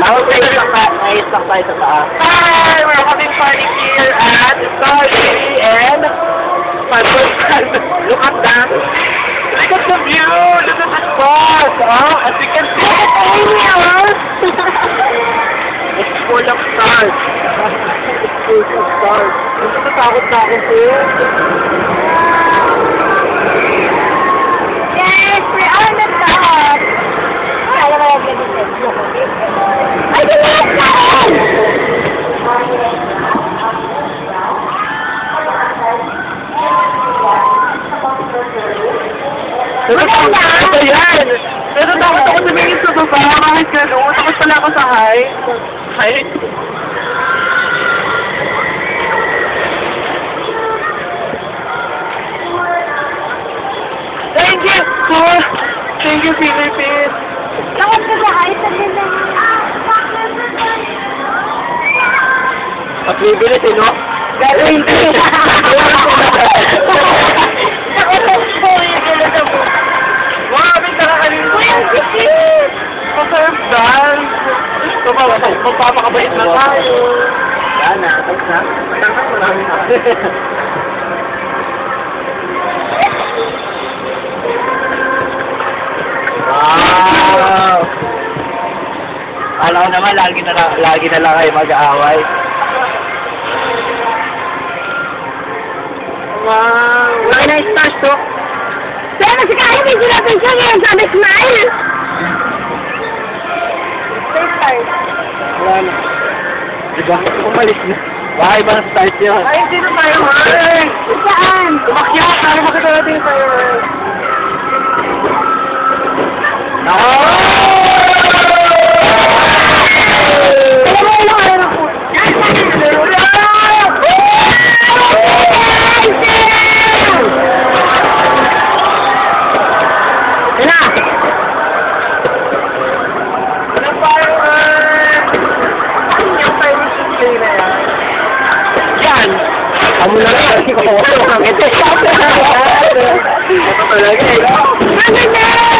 Ayos lang tayo sa taas. Hi! We're having party here at Star City and look at that! Look at the view! Look at the stars! Oh, as you can see, it's full of stars. It's full of stars. Natatakot na ako po. Yes, we are the top. Alam mo lang ganito. Ay, ganyan ka! Ito yan! Natatakot ako tumingin sa baba. Kahit gano'n. Takot pala ako sa height. Height? Thank you! Thank you, Philippines! Takot ka sa height. Sabihin na yun. Paglibilit, no? Galing ko! Grabe nakakanin ko! Masarap dance! Magpapakabait na tayo! Yan na, tapos na. Tangkap mo namin na. Wow! Alam ko naman, lagi na lang kayo mag-aaway. Wow! Very nice stars to. Pero si Kaya may sinabi siya ngayon. Sabi, smile! First stars. Wala na. Diba? Umalis na. Baka ibang start yun. Ay, hindi na tayo, man! Saan? Umakyat! Para makita natin yung fireworks! Alam mo, ilang araw po. Yung fireworks! Yung fireworks display na yan. Yan! Amo na lang. Ito talaga eh. Ano na?